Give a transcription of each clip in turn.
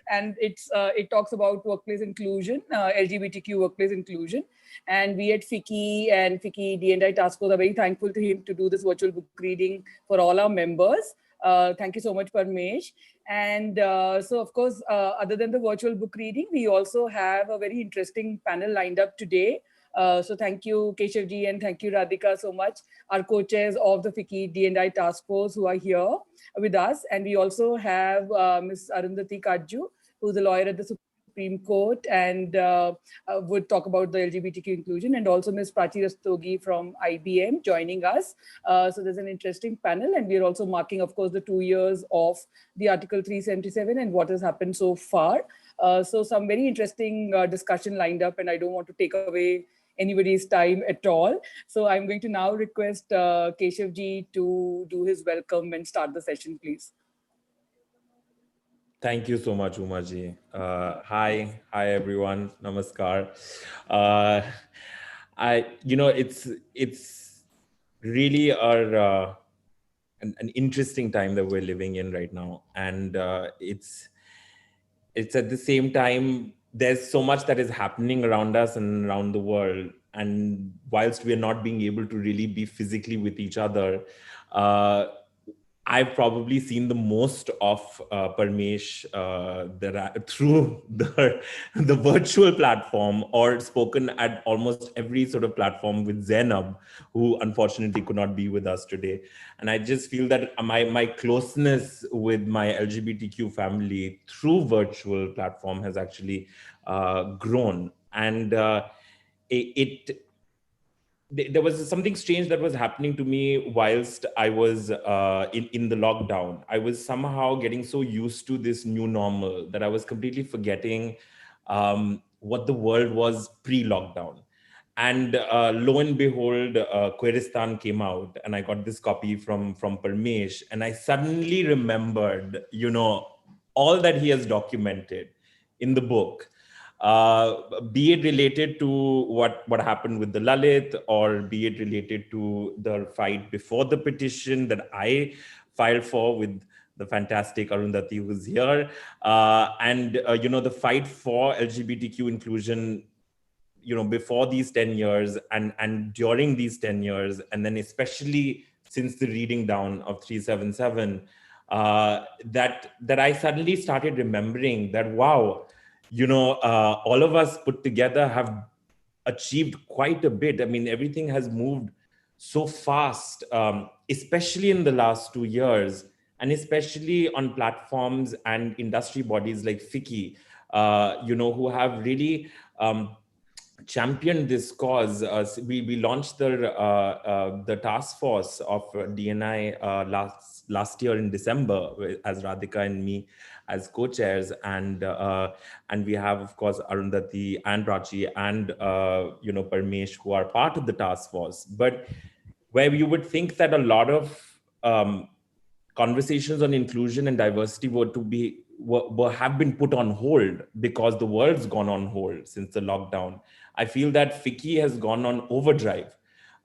and it talks about workplace inclusion, LGBTQ workplace inclusion. And we at FICCI and FICCI D&I Task Force are very thankful to him to do this virtual book reading for all our members. Thank you so much, Parmesh. And so, of course, other than the virtual book reading, we also have a very interesting panel lined up today. So thank you, Keshavji, and thank you, Radhika, so much, our co-chairs of the FICCI D&I Task Force who are here with us. And we also have Ms. Arundhati Kajju, who's a lawyer at the Supreme Court and would talk about the LGBTQ inclusion, and also Ms. Prachi Rastogi from IBM joining us. So there's an interesting panel, and we're also marking, of course, the 2 years of the Article 377 and what has happened so far. So some very interesting discussion lined up, and I don't want to take away anybody's time at all. So I'm going to now request Keshavji to do his welcome and start the session, please. Thank you so much, Umaji. Hi everyone. Namaskar. It's really an interesting time that we're living in right now, and it's at the same time there's so much that is happening around us and around the world. And whilst we're not being able to really be physically with each other, I've probably seen the most of Parmesh through the virtual platform, or spoken at almost every sort of platform with Zainab, who unfortunately could not be with us today. And I just feel that my closeness with my LGBTQ family through virtual platform has actually grown. And there was something strange that was happening to me whilst I was in the lockdown. I was somehow getting so used to this new normal that I was completely forgetting what the world was pre-lockdown. And lo and behold, Queeristan came out, and I got this copy from Parmesh, and I suddenly remembered, all that he has documented in the book. Be it related to what happened with the Lalit, or be it related to the fight before the petition that I filed for with the fantastic Arundhati who's here, and the fight for LGBTQ inclusion, before these 10 years and during these 10 years, and then especially since the reading down of 377, that I suddenly started remembering that, wow, all of us put together have achieved quite a bit. I mean, everything has moved so fast, especially in the last 2 years, and especially on platforms and industry bodies like FICCI, who have really championed this cause. We launched the task force of DNI last year in December, as Radhika and me as co-chairs, and we have, of course, Arundhati and Prachi and Parmesh, who are part of the task force. But where you would think that a lot of conversations on inclusion and diversity have been put on hold because the world's gone on hold since the lockdown, I feel that FICCI has gone on overdrive.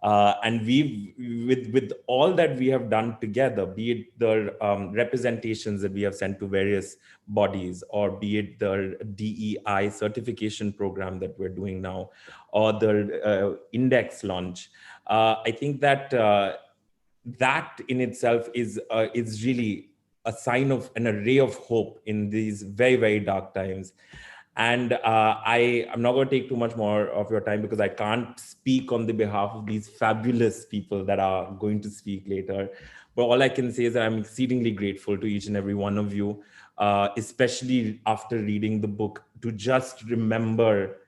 And with all that we have done together, be it the representations that we have sent to various bodies, or be it the DEI certification program that we're doing now, or the index launch, I think that that in itself is really a sign of an array of hope in these very, very dark times. And I'm not going to take too much more of your time, because I can't speak on the behalf of these fabulous people that are going to speak later. But all I can say is that I'm exceedingly grateful to each and every one of you, especially after reading the book, to just remember,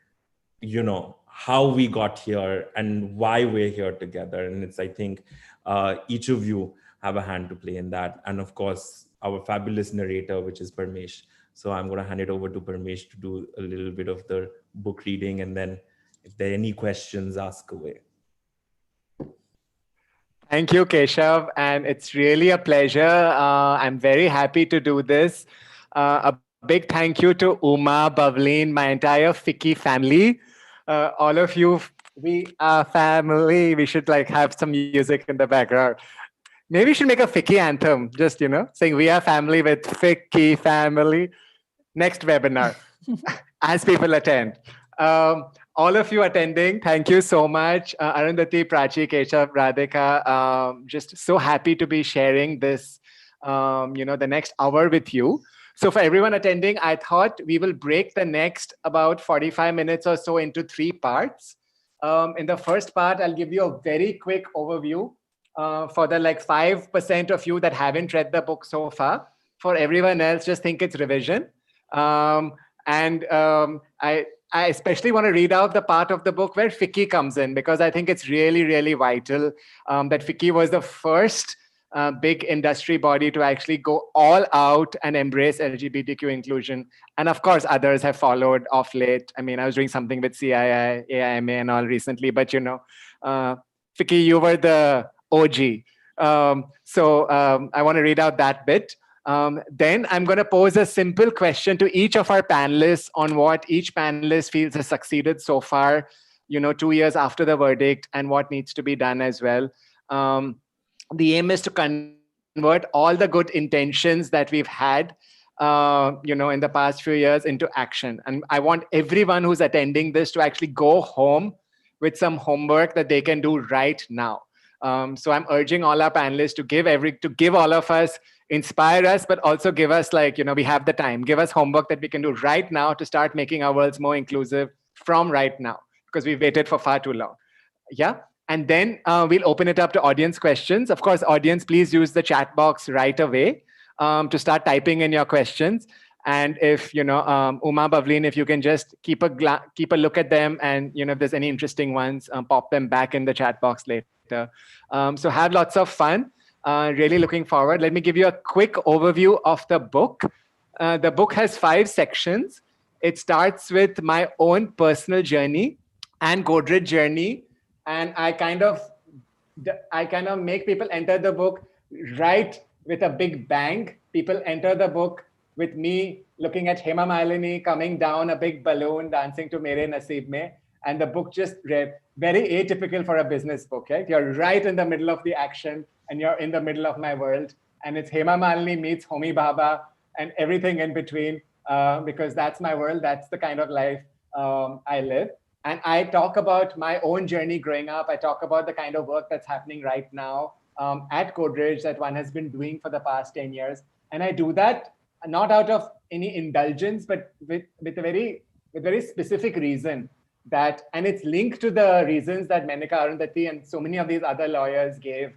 how we got here and why we're here together. And I think each of you have a hand to play in that. And of course, our fabulous narrator, which is Parmesh. So I'm going to hand it over to Parmesh to do a little bit of the book reading. And then if there are any questions, ask away. Thank you, Keshav. And it's really a pleasure. I'm very happy to do this. A big thank you to Uma, Bavleen, my entire FICCI family. All of you, we are family. We should have some music in the background. Maybe we should make a FICCI anthem, just, saying we are family with FICCI family. next webinar as people attend. All of you attending, thank you so much. Arundhati, Prachi, Keshav, Radhika, just so happy to be sharing this, the next hour with you. So for everyone attending, I thought we will break the next about 45 minutes or so into 3 parts. In the first part, I'll give you a very quick overview for the 5% of you that haven't read the book so far. For everyone else, just think it's revision. I especially want to read out the part of the book where FICCI comes in, because I think it's really, really vital that FICCI was the first big industry body to actually go all out and embrace LGBTQ inclusion. And of course, others have followed off late. I mean, I was doing something with CII, AIMA and all recently, but FICCI, you were the OG. I want to read out that bit. Then I'm going to pose a simple question to each of our panelists on what each panelist feels has succeeded so far, 2 years after the verdict, and what needs to be done as well. The aim is to convert all the good intentions that we've had, in the past few years into action. And I want everyone who's attending this to actually go home with some homework that they can do right now. So I'm urging all our panelists to give all of us, inspire us, but also give us we have the time. Give us homework that we can do right now to start making our worlds more inclusive from right now, because we've waited for far too long. Yeah. And then we'll open it up to audience questions. Of course, audience, please use the chat box right away to start typing in your questions. And if, Uma, Bavleen, if you can just keep a look at them, and, if there's any interesting ones, pop them back in the chat box later. So have lots of fun. Really looking forward. Let me give you a quick overview of the book. The book has 5 sections. It starts with my own personal journey and Godrej journey. And I kind of make people enter the book right with a big bang. People enter the book with me looking at Hema Malini coming down a big balloon, dancing to Mere Naseeb Mein. And the book just read very atypical for a business book. Right? You're right in the middle of the action, and you're in the middle of my world. And it's Hema Malini meets Homi Bhabha and everything in between, because that's my world. That's the kind of life I live. And I talk about my own journey growing up. I talk about the kind of work that's happening right now at Godrej that one has been doing for the past 10 years. And I do that not out of any indulgence, but with very specific reason. And it's linked to the reasons that Menika Arundhati and so many of these other lawyers gave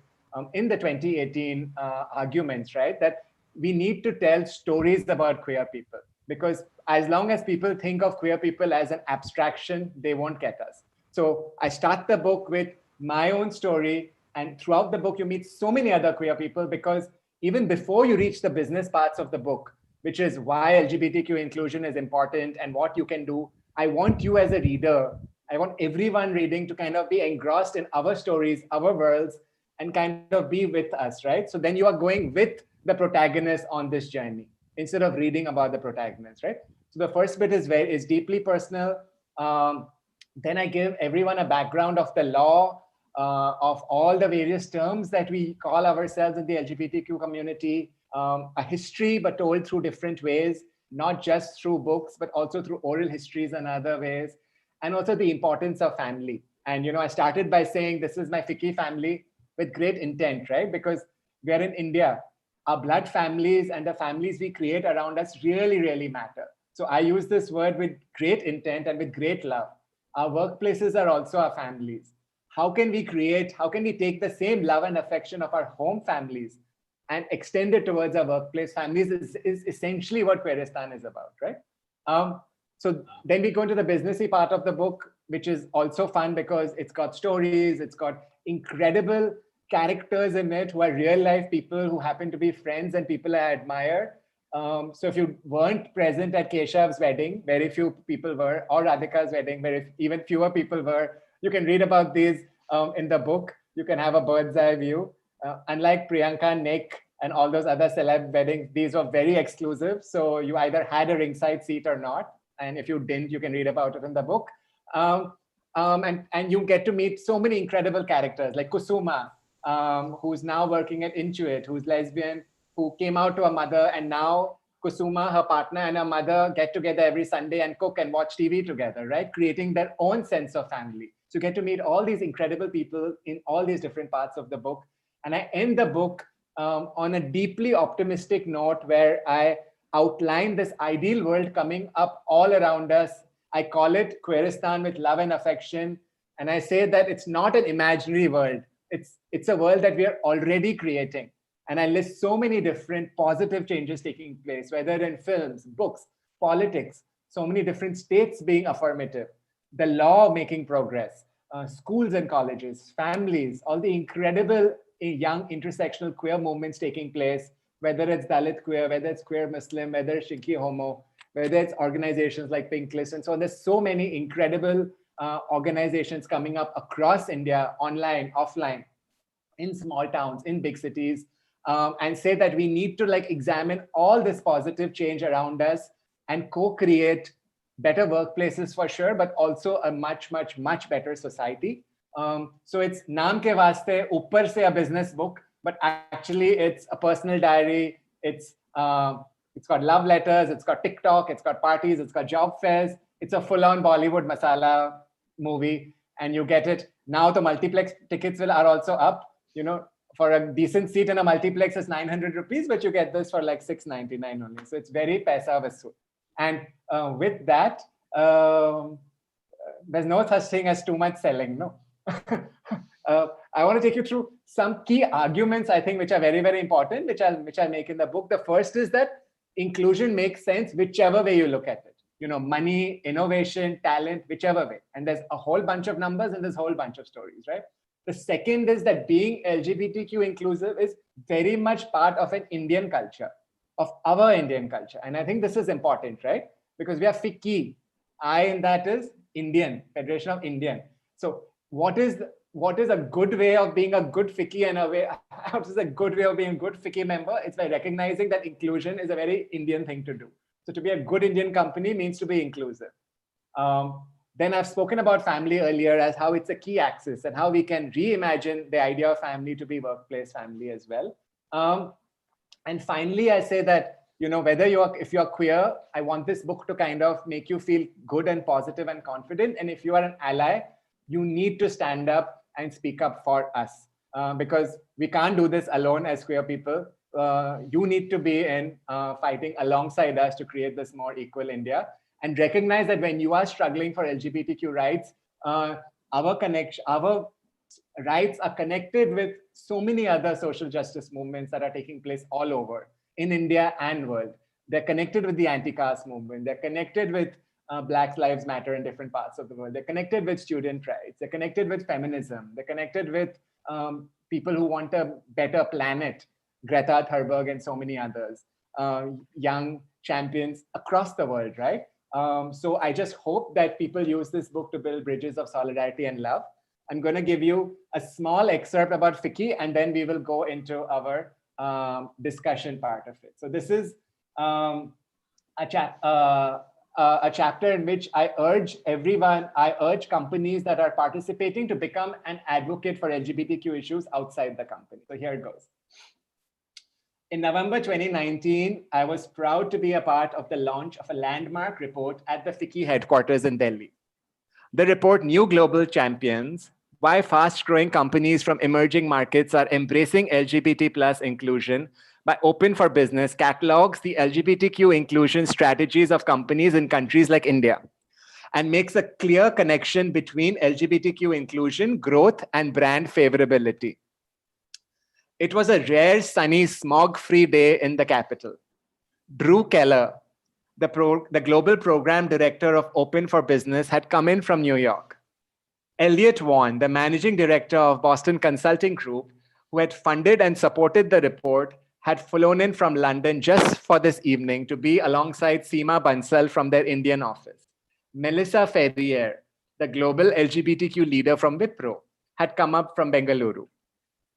in the 2018 arguments, right? That we need to tell stories about queer people, because as long as people think of queer people as an abstraction, they won't get us. So I start the book with my own story, and throughout the book, you meet so many other queer people, because even before you reach the business parts of the book, which is why LGBTQ inclusion is important and what you can do, I want you as a reader, I want everyone reading to kind of be engrossed in our stories, our worlds, and kind of be with us, right? So then you are going with the protagonist on this journey instead of reading about the protagonist, right? So the first bit is deeply personal. Then I give everyone a background of the law, of all the various terms that we call ourselves in the LGBTQ community, a history, but told through different ways, not just through books, but also through oral histories and other ways, and also the importance of family. And, I started by saying, this is my FICCI family with great intent, right? Because we are in India. Our blood families and the families we create around us really, really matter. So I use this word with great intent and with great love. Our workplaces are also our families. How can we take the same love and affection of our home families and extend it towards our workplace families is essentially what Queeristan is about, right? So then we go into the businessy part of the book, which is also fun because it's got stories, it's got incredible characters in it who are real life people who happen to be friends and people I admire. So if you weren't present at Keshav's wedding, very few people were, or Radhika's wedding, where even fewer people were, you can read about these in the book. You can have a bird's eye view. Unlike Priyanka, Nick, and all those other celeb weddings, these were very exclusive. So you either had a ringside seat or not. And if you didn't, you can read about it in the book. And you get to meet so many incredible characters like Kusuma, who's now working at Intuit, who's lesbian, who came out to a mother and now Kusuma, her partner, and her mother get together every Sunday and cook and watch TV together, right? Creating their own sense of family. So you get to meet all these incredible people in all these different parts of the book. And I end the book on a deeply optimistic note where I outline this ideal world coming up all around us. I call it Queeristan with love and affection. And I say that it's not an imaginary world. It's a world that we are already creating. And I list so many different positive changes taking place, whether in films, books, politics, so many different states being affirmative, the law making progress, schools and colleges, families, all the incredible young intersectional queer movements taking place, whether it's Dalit queer, whether it's queer Muslim, whether it's Shinki homo, whether it's organizations like Pink List. And so there's so many incredible organizations coming up across India, online, offline, in small towns, in big cities, and say that we need to examine all this positive change around us and co-create better workplaces for sure, but also a much, much, much better society. So it's Naam ke Vaste, Uppar se a business book, but actually it's a personal diary. It's got love letters, it's got TikTok, it's got parties, it's got job fairs. It's a full-on Bollywood masala movie, and you get it. Now the multiplex tickets are also up. For a decent seat in a multiplex is 900 rupees, but you get this for like 699 only. So it's very paisa vasool. And with that, there's no such thing as too much selling, no. I want to take you through some key arguments, I think, which are very, very important, which I make in the book. The first is that inclusion makes sense whichever way you look at it. Money, innovation, talent, whichever way. And there's a whole bunch of numbers and there's a whole bunch of stories, right? The second is that being LGBTQ inclusive is very much part of an Indian culture, of our Indian culture. And I think this is important, right? Because we are FICCI. I in that is Indian, Federation of Indian. So what is a good way of being a good FICCI and what is a good way of being a good FICCI member? It's by recognizing that inclusion is a very Indian thing to do. So to be a good Indian company means to be inclusive. Then I've spoken about family earlier as how it's a key axis and how we can reimagine the idea of family to be workplace family as well. And finally, I say that, if you're queer, I want this book to kind of make you feel good and positive and confident. And if you are an ally, you need to stand up and speak up for us because we can't do this alone as queer people. You need to be in fighting alongside us to create this more equal India. And recognize that when you are struggling for LGBTQ rights, our rights are connected with so many other social justice movements that are taking place all over in India and world. They're connected with the anti-caste movement. They're connected with Black Lives Matter in different parts of the world. They're connected with student rights. They're connected with feminism. They're connected with people who want a better planet, Greta Thunberg and so many others, young champions across the world, right? So I just hope that people use this book to build bridges of solidarity and love. I'm going to give you a small excerpt about FICCI, and then we will go into our discussion part of it. So this is a chapter in which I urge companies that are participating to become an advocate for LGBTQ issues outside the company. So here it goes. In November 2019, I was proud to be a part of the launch of a landmark report at the FICCI headquarters in Delhi. The report, New Global Champions, Why Fast-Growing Companies from Emerging Markets Are Embracing LGBT+ Inclusion by Open for Business, catalogs the LGBTQ inclusion strategies of companies in countries like India and makes a clear connection between LGBTQ inclusion, growth, and brand favorability. It was a rare, sunny, smog-free day in the capital. Drew Keller, the global program director of Open for Business, had come in from New York. Elliot Vaughan, the managing director of Boston Consulting Group, who had funded and supported the report, had flown in from London just for this evening to be alongside Seema Bansal from their Indian office. Melissa Ferrier, the global LGBTQ leader from Wipro, had come up from Bengaluru.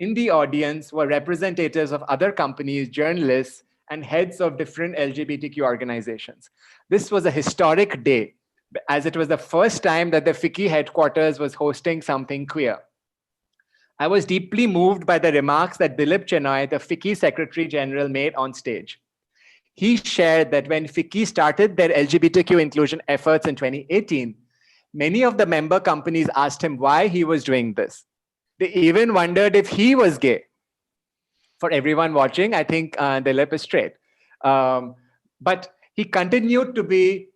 In the audience were representatives of other companies, journalists, and heads of different LGBTQ organizations. This was a historic day, as it was the first time that the FICCI headquarters was hosting something queer. I was deeply moved by the remarks that Dilip Chenoy, the FICCI Secretary General, made on stage. He shared that when FICCI started their LGBTQ inclusion efforts in 2018, many of the member companies asked him why he was doing this. They even wondered if he was gay. For everyone watching, I think Dilip is straight. But he continued to be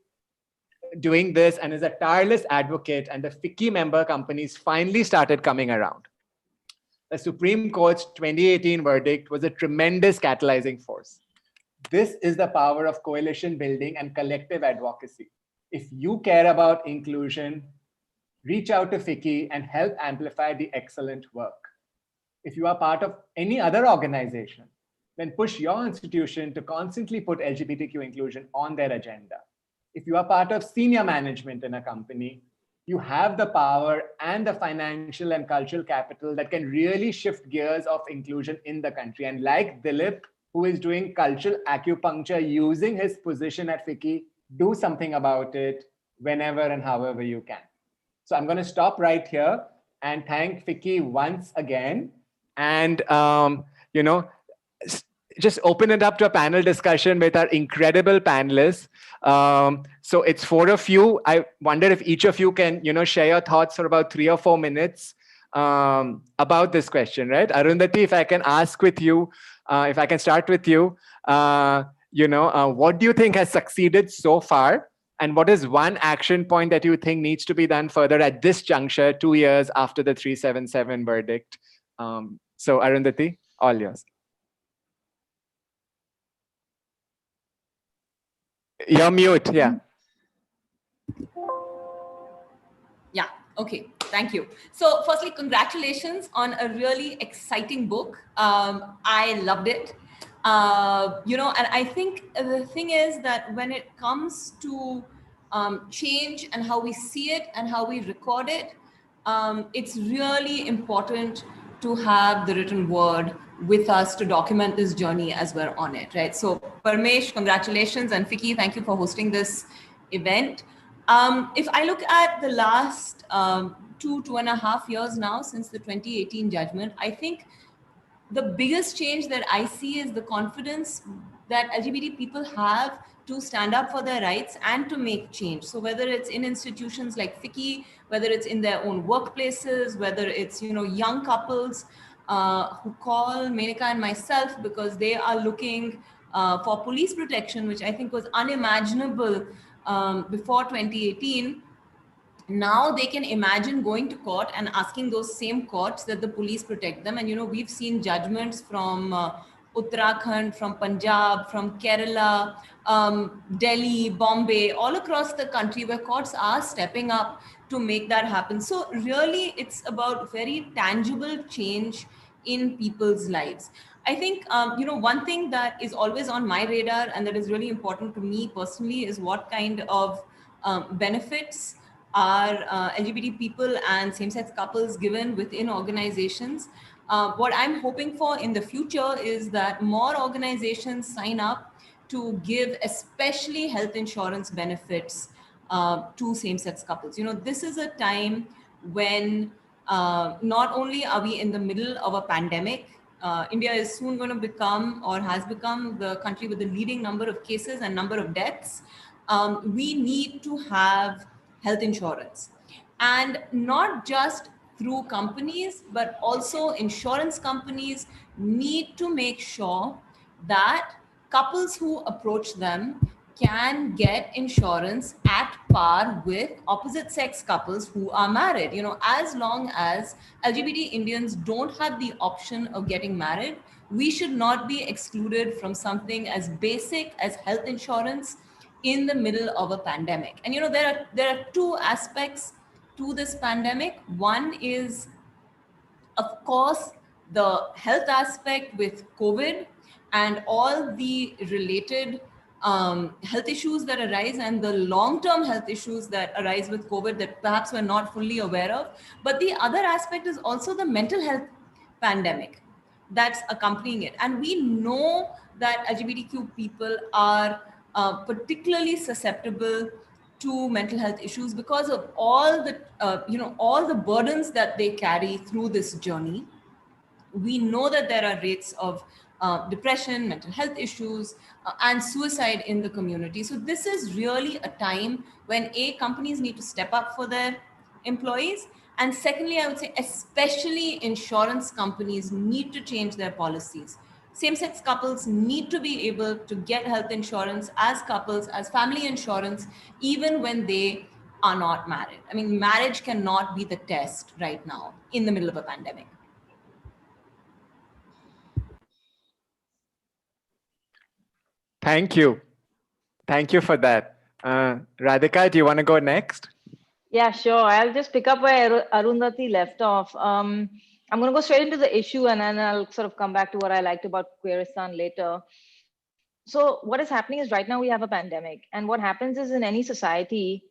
doing this and is a tireless advocate, and the FICCI member companies finally started coming around. The Supreme Court's 2018 verdict was a tremendous catalyzing force. This is the power of coalition building and collective advocacy. If you care about inclusion, reach out to FICCI and help amplify the excellent work. If you are part of any other organization, then push your institution to constantly put LGBTQ inclusion on their agenda. If you are part of senior management in a company, you have the power and the financial and cultural capital that can really shift gears of inclusion in the country. And like Dilip, who is doing cultural acupuncture using his position at FICCI, do something about it whenever and however you can. So I'm going to stop right here and thank FICCI once again. And, just open it up to a panel discussion with our incredible panelists. So it's 4 of you. I wonder if each of you can, share your thoughts for about 3 or 4 minutes about this question, right? Arundhati, if I can ask with you, if I can start with you, what do you think has succeeded so far? And what is one action point that you think needs to be done further at this juncture, 2 years after the 377 verdict? So Arundhati, all yours. You're mute, yeah. Yeah, okay, thank you. So firstly, congratulations on a really exciting book. I loved it. And I think the thing is that when it comes to change and how we see it and how we record it, it's really important to have the written word with us to document this journey as we're on it, right? So Parmesh, congratulations, and FICCI, thank you for hosting this event. If I look at the last 2.5 years now since the 2018 judgment, I think the biggest change that I see is the confidence that LGBT people have to stand up for their rights and to make change. So whether it's in institutions like FICCI, whether it's in their own workplaces, whether it's young couples who call Menaka and myself because they are looking for police protection, which I think was unimaginable before 2018. Now they can imagine going to court and asking those same courts that the police protect them. And we've seen judgments from Uttarakhand, from Punjab, from Kerala, Delhi, Bombay, all across the country where courts are stepping up to make that happen. So really, it's about very tangible change in people's lives. I think, one thing that is always on my radar and that is really important to me personally is what kind of benefits are LGBT people and same-sex couples given within organizations. What I'm hoping for in the future is that more organizations sign up to give especially health insurance benefits to same-sex couples. This is a time when not only are we in the middle of a pandemic, India is soon going to become or has become the country with the leading number of cases and number of deaths. We need to have health insurance, and not just through companies, but also insurance companies need to make sure that couples who approach them can get insurance at par with opposite sex couples who are married. As long as LGBT Indians don't have the option of getting married, we should not be excluded from something as basic as health insurance in the middle of a pandemic. And there are 2 aspects to this pandemic. One is, of course, the health aspect with COVID and all the related health issues that arise and the long-term health issues that arise with COVID that perhaps we're not fully aware of. But the other aspect is also the mental health pandemic that's accompanying it. And we know that LGBTQ people are particularly susceptible to mental health issues because of all the all the burdens that they carry through this journey. We know that there are rates of depression, mental health issues, and suicide in the community. So this is really a time when companies need to step up for their employees. And secondly, I would say especially insurance companies need to change their policies. Same-sex couples need to be able to get health insurance as couples, as family insurance, even when they are not married. I mean, marriage cannot be the test right now in the middle of a pandemic. Thank you. Thank you for that. Radhika, do you want to go next? Yeah, sure. I'll just pick up where Arundhati left off. I'm going to go straight into the issue and then I'll sort of come back to what I liked about Queeristan later. So what is happening is right now we have a pandemic. And what happens is in any society,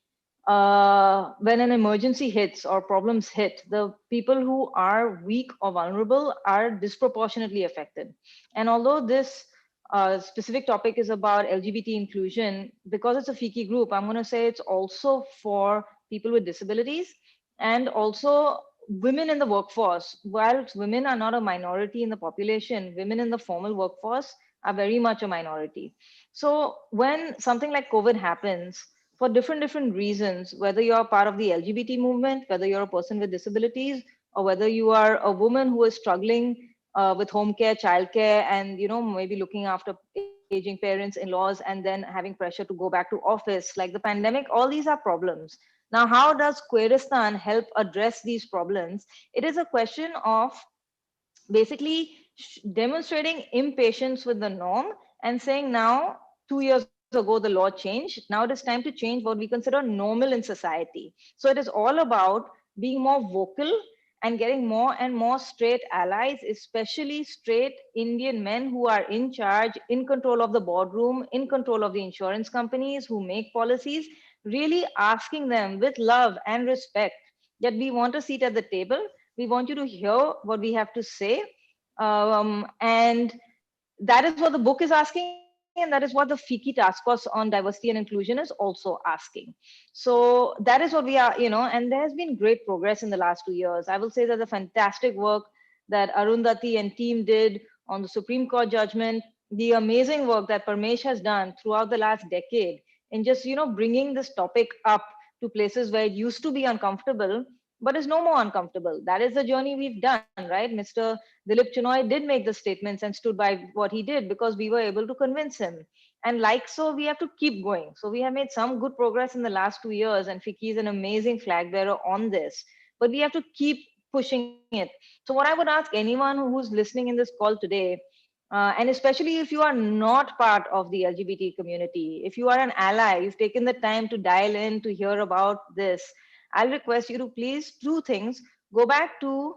when an emergency hits or problems hit, the people who are weak or vulnerable are disproportionately affected. And although this specific topic is about LGBT inclusion, because it's a FICCI group, I'm going to say it's also for people with disabilities and also women in the workforce. While women are not a minority in the population, women in the formal workforce are very much a minority. So when something like COVID happens, for different reasons, whether you're part of the LGBT movement, whether you're a person with disabilities, or whether you are a woman who is struggling with home care, childcare, and maybe looking after aging parents, in-laws, and then having pressure to go back to office, like the pandemic, all these are problems. Now, how does Queeristan help address these problems? It is a question of basically demonstrating impatience with the norm and saying now 2 years ago the law changed, now it is time to change what we consider normal in society. So it is all about being more vocal and getting more and more straight allies, especially straight Indian men who are in charge, in control of the boardroom, in control of the insurance companies who make policies, really asking them with love and respect that we want a seat at the table. We want you to hear what we have to say. And that is what the book is asking. And that is what the FICCI Task Force on Diversity and Inclusion is also asking. So that is what we are, and there has been great progress in the last 2 years. I will say that the fantastic work that Arundhati and team did on the Supreme Court judgment, the amazing work that Parmesh has done throughout the last decade in just, bringing this topic up to places where it used to be uncomfortable, but is no more uncomfortable. That is the journey we've done, right? Mr. Dilip Chinoy did make the statements and stood by what he did because we were able to convince him. And like so, we have to keep going. So we have made some good progress in the last 2 years, and FICCI is an amazing flag bearer on this. But we have to keep pushing it. So what I would ask anyone who's listening in this call today, and especially if you are not part of the LGBT community, if you are an ally, you've taken the time to dial in to hear about this, I'll request you to please do things. Go back to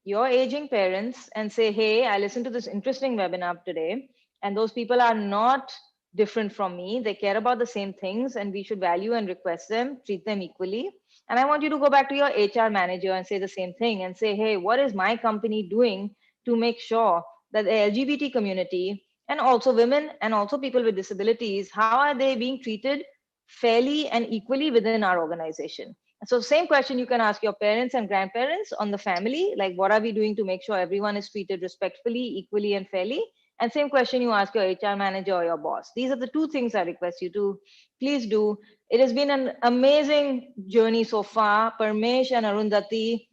your aging parents and say, hey, I listened to this interesting webinar today, and those people are not different from me. They care about the same things, and we should value and request them, treat them equally. And I want you to go back to your HR manager and say the same thing and say, hey, what is my company doing to make sure that the LGBT community and also women and also people with disabilities, how are they being treated fairly and equally within our organization? So same question you can ask your parents and grandparents on the family, like what are we doing to make sure everyone is treated respectfully, equally and fairly? And same question you ask your HR manager or your boss. These are the two things I request you to please do. It has been an amazing journey so far. Parmesh and Arundhati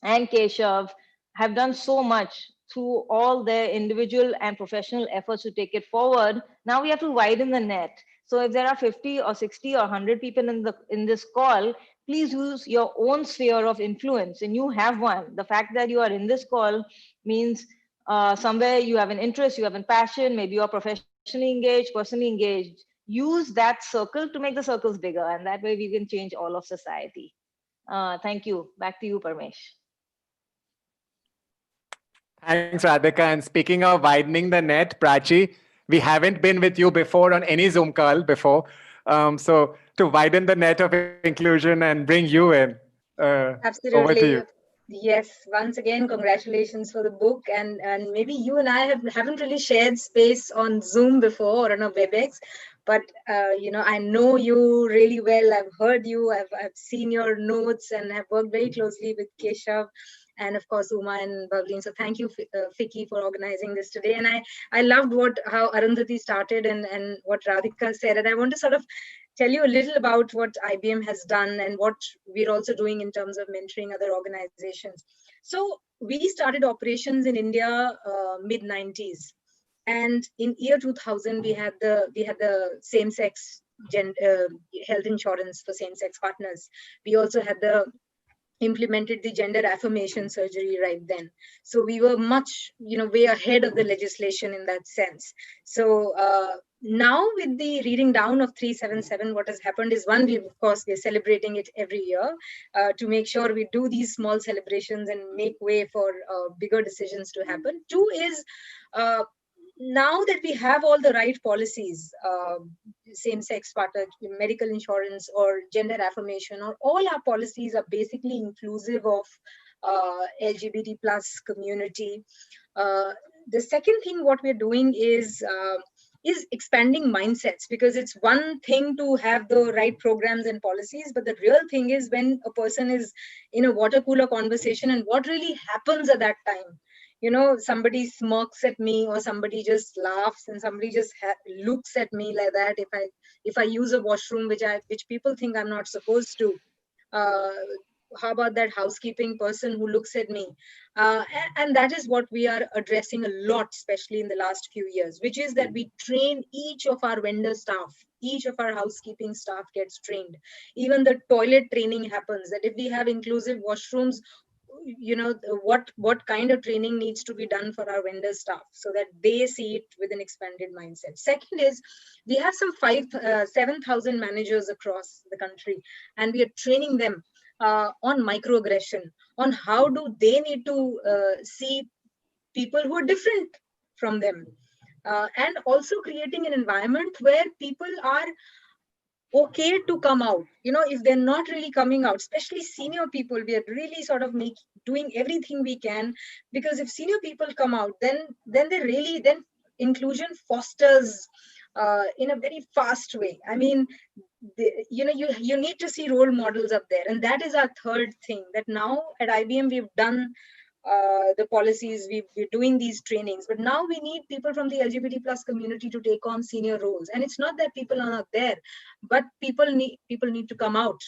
and Keshav have done so much through all their individual and professional efforts to take it forward. Now we have to widen the net. So if there are 50 or 60 or 100 people in this call, please use your own sphere of influence, and you have one. The fact that you are in this call means somewhere you have an interest, you have a passion, maybe you are professionally engaged, personally engaged. Use that circle to make the circles bigger, and that way we can change all of society. Thank you. Back to you, Parmesh. Thanks, Radhika. And speaking of widening the net, Prachi, we haven't been with you before on any Zoom call before. So to widen the net of inclusion and bring you in, Absolutely. over to you. Yes, once again, congratulations for the book. And maybe you and I haven't really shared space on Zoom before or on a WebEx, but I know you really well. I've heard you, I've seen your notes, and have worked very closely with Keshav and of course Uma and Bhavleen. So thank you, Fiki, for organizing this today. And I loved how Arundhati started and what Radhika said. And I want to sort of tell you a little about what IBM has done and what we're also doing in terms of mentoring other organizations. So we started operations in India mid 90s, and in year 2000 we had the same-sex health insurance for same-sex partners. We also had implemented the gender affirmation surgery right then. So we were much, way ahead of the legislation in that sense. So now with the reading down of 377, what has happened is, one, we're celebrating it every year to make sure we do these small celebrations and make way for bigger decisions to happen. Two is, now that we have all the right policies, same-sex partner, medical insurance, or gender affirmation, or all our policies are basically inclusive of LGBT plus community. The second thing what we're doing is expanding mindsets, because it's one thing to have the right programs and policies, but the real thing is when a person is in a water cooler conversation and what really happens at that time. Somebody smirks at me, or somebody just laughs, and somebody just looks at me like that. If I use a washroom which people think I'm not supposed to, how about that housekeeping person who looks at me? And that is what we are addressing a lot, especially in the last few years, which is that we train each of our vendor staff. Each of our housekeeping staff gets trained. Even the toilet training happens, that if we have inclusive washrooms, what kind of training needs to be done for our vendor staff so that they see it with an expanded mindset. Second is, we have some 7,000 managers across the country, and we are training them on microaggression, on how do they need to see people who are different from them, and also creating an environment where people are okay to come out. If they're not really coming out, especially senior people, we are really sort of doing everything we can, because if senior people come out, then inclusion fosters in a very fast way. I mean, you need to see role models up there, and that is our third thing, that now at IBM we've done the policies, we're doing these trainings, but now we need people from the LGBT plus community to take on senior roles. And it's not that people are not there, but people need to come out.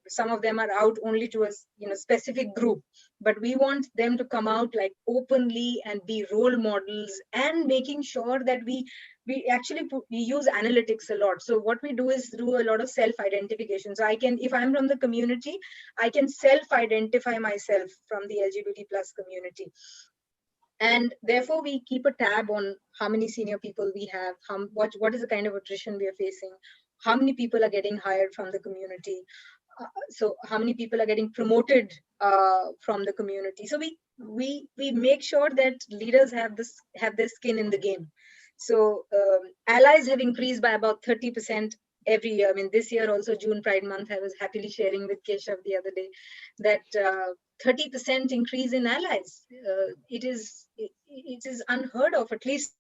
Some of them are out only to a specific group, but we want them to come out like openly and be role models, and making sure that we use analytics a lot. So what we do is through a lot of self-identification. So if I'm from the community, I can self-identify myself from the LGBT plus community. And therefore we keep a tab on how many senior people we have, what is the kind of attrition we are facing, how many people are getting hired from the community. So how many people are getting promoted from the community. So we make sure that leaders have their skin in the game. So allies have increased by about 30% every year. I mean, this year also, June Pride Month, I was happily sharing with Keshav the other day that 30% increase in allies. It is unheard of, at least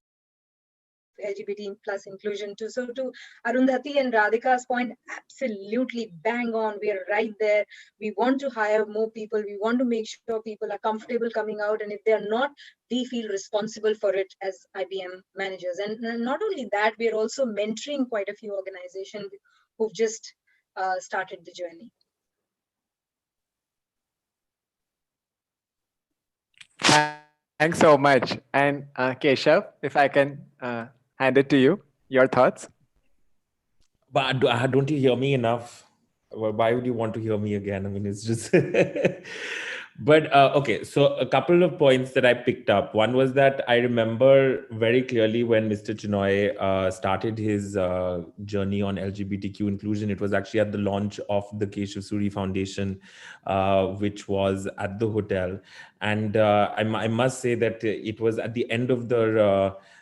LGBT plus inclusion too. So to Arundhati and Radhika's point, absolutely bang on. We are right there. We want to hire more people. We want to make sure people are comfortable coming out. And if they're not, we feel responsible for it as IBM managers. And not only that, we are also mentoring quite a few organizations who've just started the journey. Thanks so much. And Keshav, if I can hand it to you, your thoughts? But don't you hear me enough? Well, why would you want to hear me again? I mean, it's just... But okay, so a couple of points that I picked up. One was that I remember very clearly when Mr. Chinoy started his journey on LGBTQ inclusion. It was actually at the launch of the Keshav Suri Foundation, which was at the hotel. And I must say that it was at the end of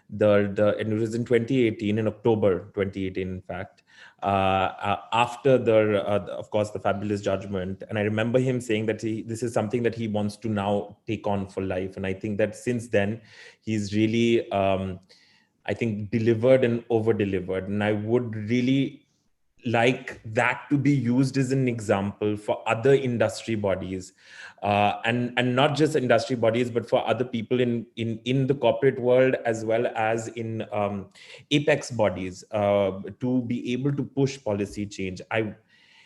and it was in 2018, in October 2018, in fact, after of course, the fabulous judgment. And I remember him saying that this is something that he wants to now take on for life. And I think that since then, he's really, I think, delivered and over-delivered. And I would really like that to be used as an example for other industry bodies, and not just industry bodies, but for other people in the corporate world, as well as in apex bodies, to be able to push policy change.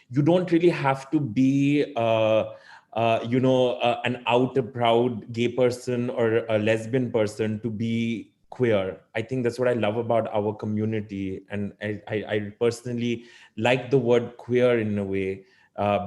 You don't really have to be an out and proud gay person or a lesbian person to be queer. I think that's what I love about our community. And I personally like the word queer in a way,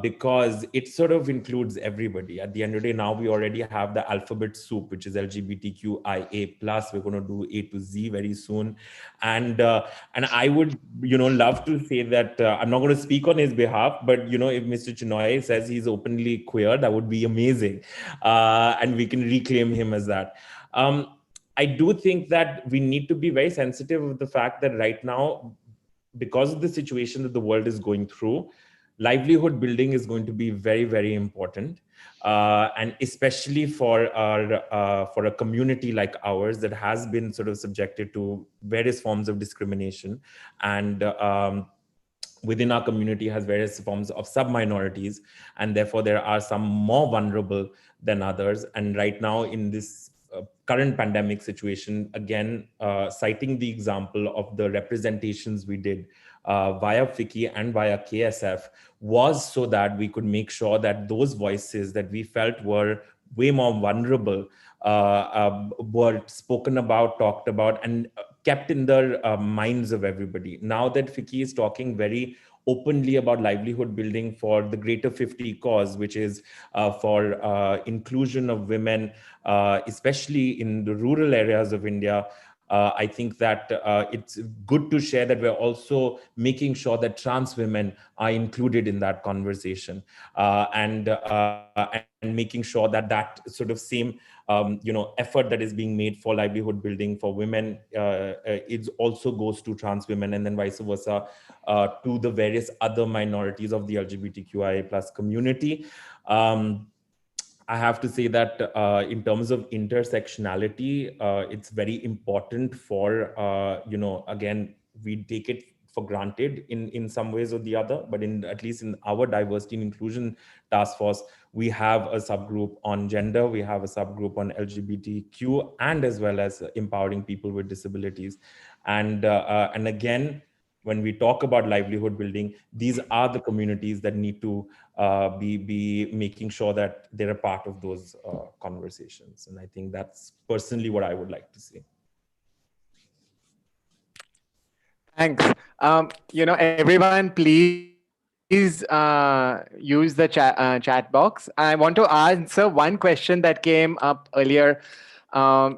because it sort of includes everybody. At the end of the day, now we already have the alphabet soup, which is LGBTQIA+. We're going to do A to Z very soon. And I would, love to say that I'm not going to speak on his behalf, but, if Mr. Chinoy says he's openly queer, that would be amazing. And we can reclaim him as that. I do think that we need to be very sensitive of the fact that right now, because of the situation that the world is going through, livelihood building is going to be very, very important. And especially for a community like ours that has been sort of subjected to various forms of discrimination, and within our community has various forms of sub-minorities, and therefore there are some more vulnerable than others. And right now in this current pandemic situation, again, citing the example of the representations we did via FICCI and via KSF, was so that we could make sure that those voices that we felt were way more vulnerable were spoken about, talked about, and kept in the minds of everybody. Now that FICCI is talking very openly about livelihood building for the Greater 50 cause, which is for inclusion of women, especially in the rural areas of India, I think that it's good to share that we're also making sure that trans women are included in that conversation, and making sure that that sort of same effort that is being made for livelihood building for women, it also goes to trans women, and then vice versa to the various other minorities of the LGBTQIA+ community. I have to say that in terms of intersectionality, it's very important for, again, we take it for granted in some ways or the other, but at least in our diversity and inclusion task force, we have a subgroup on gender, we have a subgroup on LGBTQ, and as well as empowering people with disabilities. And again, when we talk about livelihood building, these are the communities that need to be making sure that they're a part of those conversations. And I think that's personally what I would like to say. Thanks. Everyone, please use the chat box. I want to answer one question that came up earlier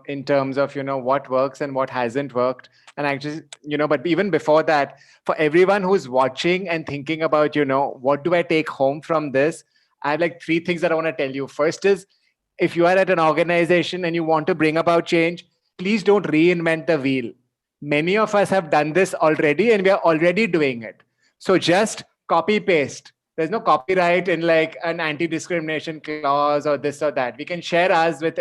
in terms of, what works and what hasn't worked. And actually, but even before that, for everyone who's watching and thinking about, what do I take home from this? I have like 3 things that I want to tell you. First is, if you are at an organization and you want to bring about change, please don't reinvent the wheel. Many of us have done this already and we are already doing it. So just copy paste. There's no copyright in like an anti-discrimination clause or this or that. We can share ours with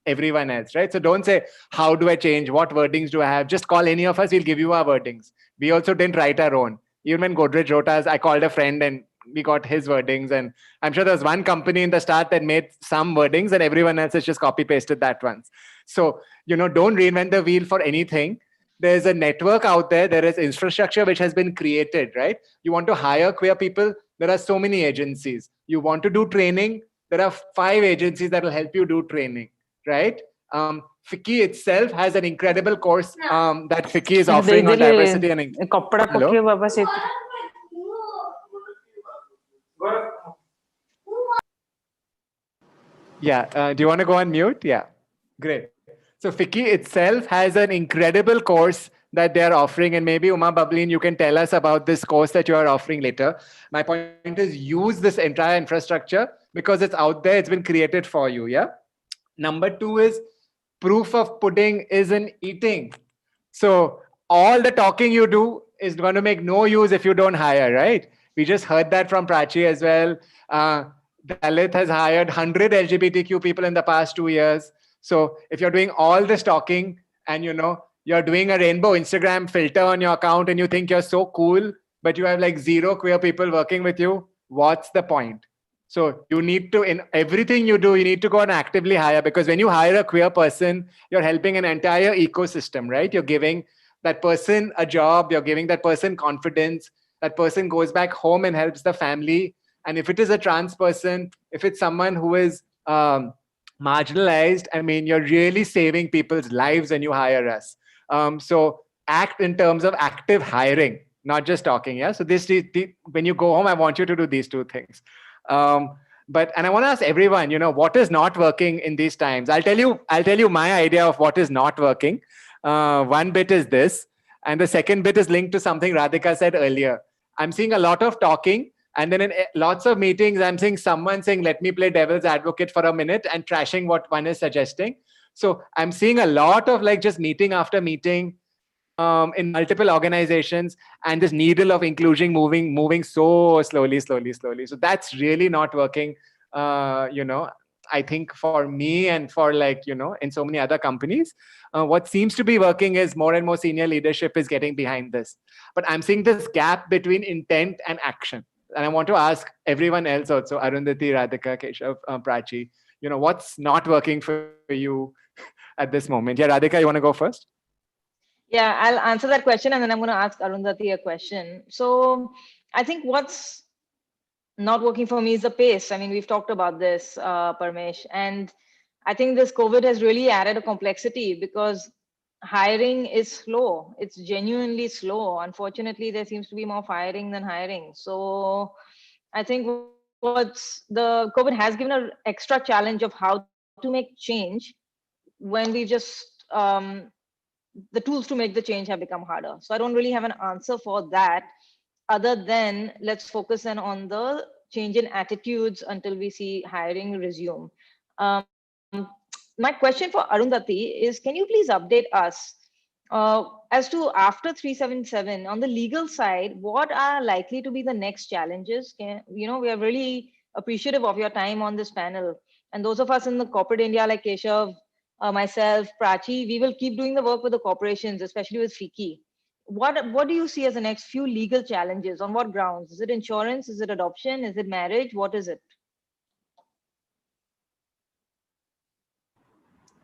everyone else, right? So don't say, how do I change? What wordings do I have? Just call any of us. We'll give you our wordings. We also didn't write our own. Even when Godrej wrote us, I called a friend and we got his wordings. And I'm sure there's one company in the start that made some wordings and everyone else has just copy pasted that once. So, don't reinvent the wheel for anything. There's a network out there. There is infrastructure which has been created, right? You want to hire queer people. There are so many agencies. You want to do training. There are 5 agencies that will help you do training, right? FICCI itself has an incredible course that FICCI is offering on diversity and Hello? Yeah. Do you want to go on mute? Yeah. Great. So FICCI itself has an incredible course that they are offering. And maybe Uma Bablin, you can tell us about this course that you are offering later. My point is, use this entire infrastructure because it's out there. It's been created for you. Yeah. Number 2 is proof of pudding is in eating. So all the talking you do is going to make no use if you don't hire, right? We just heard that from Prachi as well. Dalit has hired 100 LGBTQ people in the past 2 years. So if you're doing all this talking and, you're doing a rainbow Instagram filter on your account and you think you're so cool, but you have like 0 queer people working with you, what's the point? So you need to, in everything you do, you need to go and actively hire, because when you hire a queer person, you're helping an entire ecosystem, right? You're giving that person a job, you're giving that person confidence, that person goes back home and helps the family. And if it is a trans person, if it's someone who is marginalized, I mean, you're really saving people's lives when you hire us. So act in terms of active hiring, not just talking. Yeah. So when you go home, I want you to do these 2 things. And I want to ask everyone, what is not working in these times? I'll tell you my idea of what is not working. One bit is this, and the second bit is linked to something Radhika said earlier. I'm seeing a lot of talking, and then in lots of meetings, I'm seeing someone saying, let me play devil's advocate for a minute, and trashing what one is suggesting. So I'm seeing a lot of like just meeting after meeting in multiple organizations, and this needle of inclusion moving so slowly. So that's really not working. I think for me and for in so many other companies, what seems to be working is more and more senior leadership is getting behind this. But I'm seeing this gap between intent and action. And I want to ask everyone else also, Arundhati, Radhika, Keshav, Prachi, what's not working for you at this moment? Yeah, Radhika, you want to go first? Yeah, I'll answer that question, and then I'm going to ask Arundhati a question. So I think what's not working for me is the pace. I mean, we've talked about this, Parmesh, and I think this COVID has really added a complexity because hiring is slow. It's genuinely slow. Unfortunately, there seems to be more firing than hiring. So I think the COVID has given an extra challenge of how to make change when we just the tools to make the change have become harder. So I don't really have an answer for that, other than let's focus then on the change in attitudes until we see hiring resume. My question for Arundhati is, can you please update us as to after 377 on the legal side, what are likely to be the next challenges? We are really appreciative of your time on this panel. And those of us in the corporate India like Keshav, myself, Prachi, we will keep doing the work with the corporations, especially with FICCI. What do you see as the next few legal challenges? On what grounds? Is it insurance? Is it adoption? Is it marriage? What is it?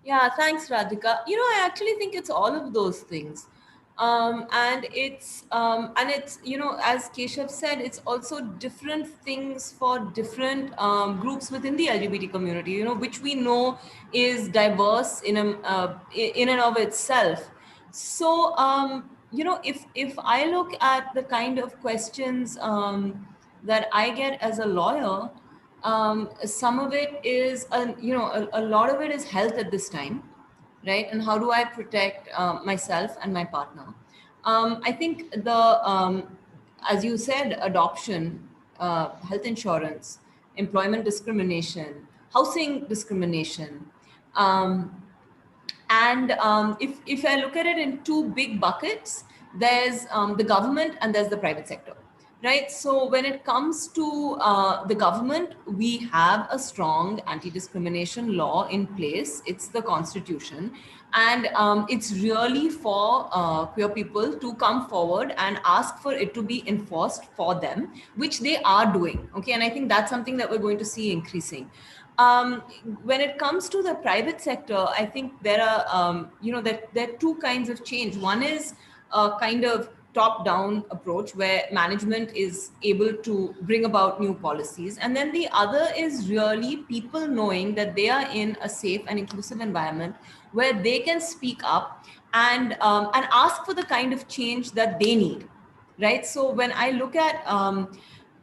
Yeah, thanks, Radhika. I actually think it's all of those things. And it's as Keshav said, it's also different things for different groups within the LGBT community, which we know is diverse in and of itself. So if I look at the kind of questions that I get as a lawyer, some of it is a lot of it is health at this time, right? And how do I protect myself and my partner? I think as you said, adoption, health insurance, employment discrimination, housing discrimination, and if I look at it in 2 big buckets, there's the government and there's the private sector, right? So when it comes to the government, we have a strong anti-discrimination law in place. It's the Constitution. And it's really for queer people to come forward and ask for it to be enforced for them, which they are doing. Okay. And I think that's something that we're going to see increasing. When it comes to the private sector, I think there are, there are 2 kinds of change. One is a kind of top-down approach where management is able to bring about new policies. And then the other is really people knowing that they are in a safe and inclusive environment where they can speak up and ask for the kind of change that they need, right? So when I look at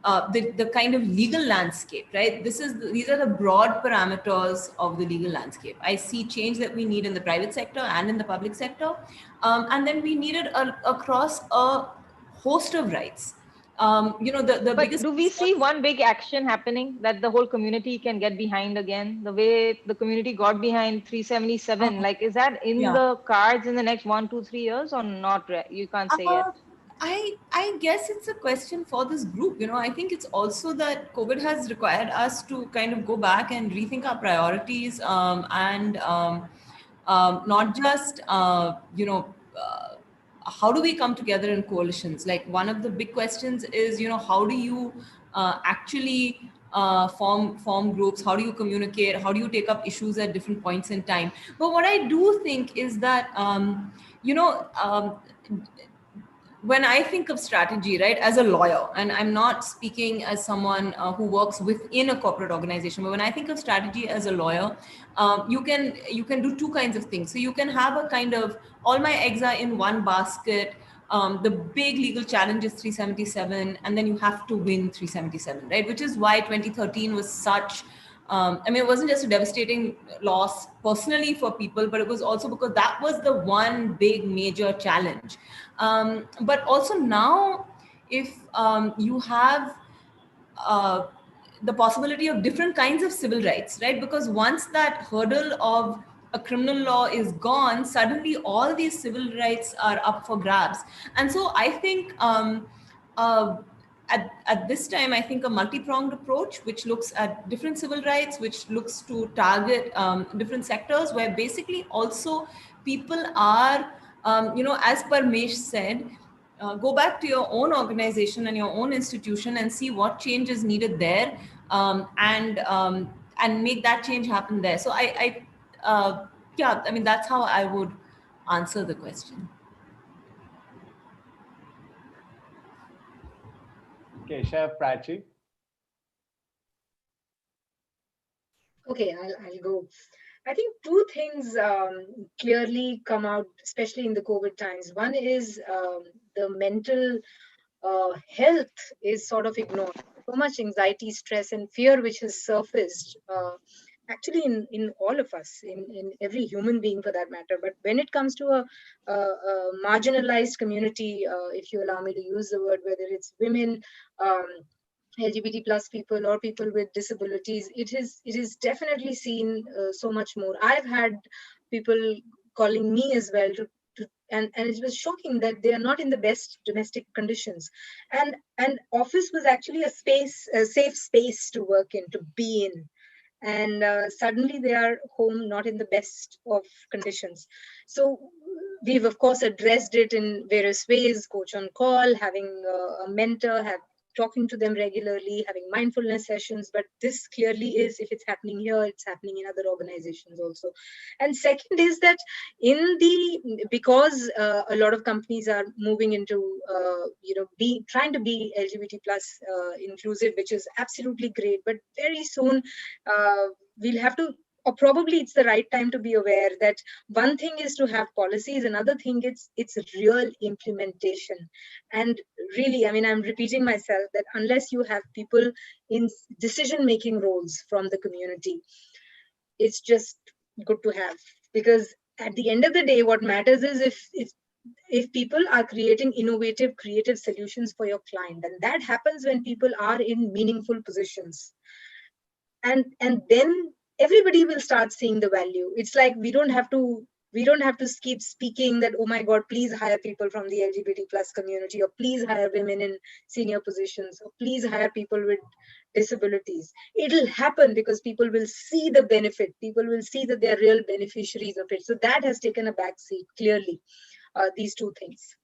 the kind of legal landscape, right? These are the broad parameters of the legal landscape. I see change that we need in the private sector and in the public sector. And then we need it across a host of rights. The But biggest. do we see one big action happening that the whole community can get behind again? The way the community got behind 377, like, is that in the cards in the next 1, 2, 3 years or not? You can't say yet. I guess it's a question for this group. I think it's also that COVID has required us to kind of go back and rethink our priorities, and not just, how do we come together in coalitions? Like one of the big questions is, how do you actually form groups? How do you communicate? How do you take up issues at different points in time? But what I do think is that, when I think of strategy, right, as a lawyer, and I'm not speaking as someone who works within a corporate organization, but when I think of strategy as a lawyer, you can do two kinds of things. So you can have a kind of all my eggs are in one basket. The big legal challenge is 377, and then you have to win 377, right? Which is why 2013 was such. It wasn't just a devastating loss personally for people, but it was also because that was the one big major challenge. But also now, if you have the possibility of different kinds of civil rights, right? Because once that hurdle of a criminal law is gone, suddenly all these civil rights are up for grabs. And so I think at this time, I think a multi-pronged approach, which looks at different civil rights, which looks to target different sectors, where basically also people are, as Parmesh said, go back to your own organization and your own institution and see what change is needed there, and make that change happen there. So that's how I would answer the question. Keshav, Prachi. Okay, I'll go. I think two things clearly come out, especially in the COVID times. One is the mental health is sort of ignored. So much anxiety, stress, and fear which has surfaced, actually in all of us, in every human being for that matter. But when it comes to a marginalized community, if you allow me to use the word, whether it's women, LGBT plus people, or people with disabilities, it is definitely seen so much more. I've had people calling me as well and it was shocking that they are not in the best domestic conditions, and office was actually a safe space to work in, to be in, and suddenly they are home not in the best of conditions. So we've of course addressed it in various ways: coach on call, having a mentor, talking to them regularly, having mindfulness sessions. But this clearly is, if it's happening here, it's happening in other organizations also. And second is that because a lot of companies are moving into trying to be LGBT plus inclusive, which is absolutely great, but very soon we'll have to, or probably it's the right time to be aware that one thing is to have policies, another thing it's real implementation. And really, I'm repeating myself, that unless you have people in decision-making roles from the community, it's just good to have. Because at the end of the day, what matters is if people are creating innovative, creative solutions for your client, and that happens when people are in meaningful positions. And then everybody will start seeing the value. It's like we don't have to keep speaking that, oh my God, please hire people from the LGBT plus community, or please hire women in senior positions, or please hire people with disabilities. It'll happen because people will see the benefit. People will see that they're real beneficiaries of it. So that has taken a back seat, clearly, these two things.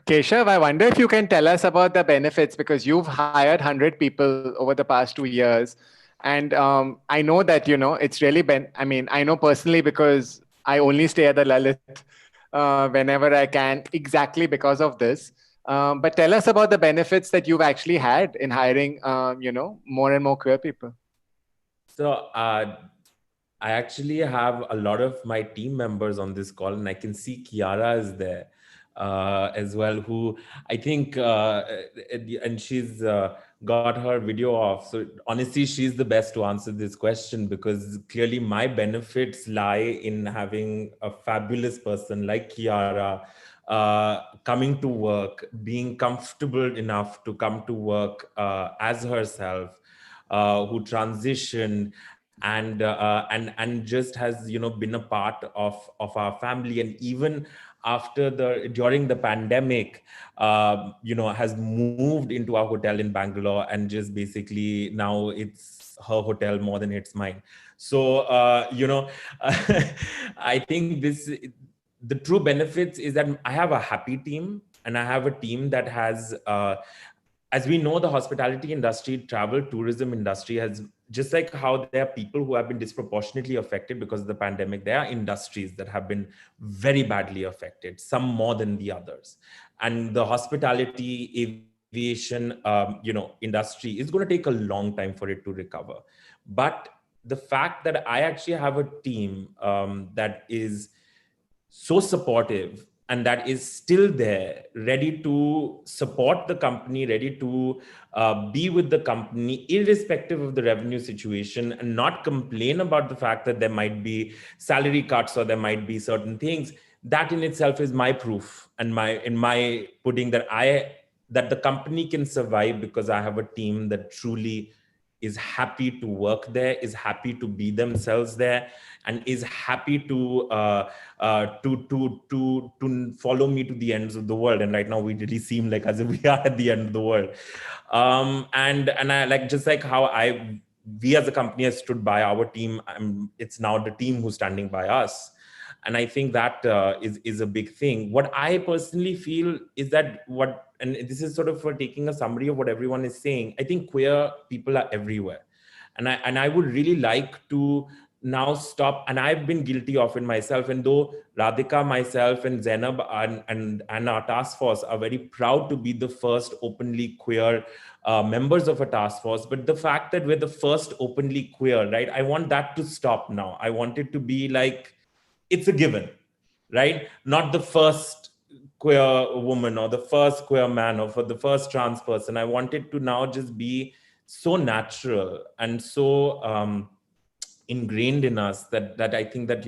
Keshav, I wonder if you can tell us about the benefits, because you've hired 100 people over the past 2 years. And I know that, it's really I know personally because I only stay at the Lalit whenever I can, exactly because of this. But tell us about the benefits that you've actually had in hiring, more and more queer people. So I actually have a lot of my team members on this call, and I can see Kiara is there as well, who I think, and she's got her video off. So honestly, she's the best to answer this question, because clearly my benefits lie in having a fabulous person like Kiara coming to work, being comfortable enough to come to work as herself, who transitioned and just has been a part of our family, and even during the pandemic, has moved into our hotel in Bangalore, and just basically now it's her hotel more than it's mine. So I think the true benefits is that I have a happy team, and I have a team that has, as we know, the hospitality industry, travel, tourism industry has, just like how there are people who have been disproportionately affected because of the pandemic, there are industries that have been very badly affected, some more than the others. And the hospitality, aviation, industry is going to take a long time for it to recover. But the fact that I actually have a team that is so supportive and that is still there, ready to support the company, ready to be with the company, irrespective of the revenue situation, and not complain about the fact that there might be salary cuts or there might be certain things. That in itself is my proof and my putting that the company can survive because I have a team that truly is happy to work there, is happy to be themselves there, and is happy to follow me to the ends of the world. And right now, we really seem like as if we are at the end of the world. And I like, just like how we as a company has stood by our team, it's now the team who's standing by us. And I think that is a big thing. What I personally feel is that and this is sort of for taking a summary of what everyone is saying, I think queer people are everywhere. And I would really like to now stop, and I've been guilty of it myself. And though Radhika, myself, and Zainab and our task force are very proud to be the first openly queer members of a task force, but the fact that we're the first openly queer, right? I want that to stop now. I want it to be like, it's a given, right? Not the first queer woman or the first queer man or for the first trans person. I want it to now just be so natural and so ingrained in us that I think that,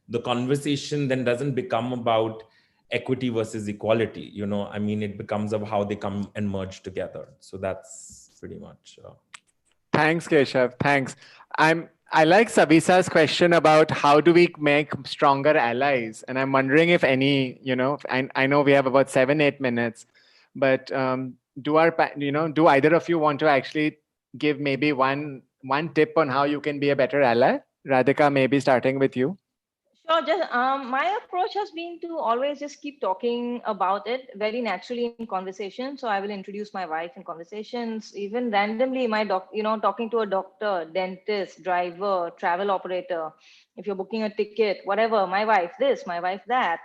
the conversation then doesn't become about equity versus equality. I mean, it becomes of how they come and merge together. So that's pretty much. Thanks, Keshav. Thanks. I like Sabisa's question about how do we make stronger allies, and I'm wondering if any, I know we have about 7-8 minutes, but do either of you want to actually give maybe one tip on how you can be a better ally? Radhika, maybe starting with you. Sure. Just my approach has been to always just keep talking about it very naturally in conversation. So I will introduce my wife in conversations, even randomly. Talking to a doctor, dentist, driver, travel operator. If you're booking a ticket, whatever. My wife this, my wife that,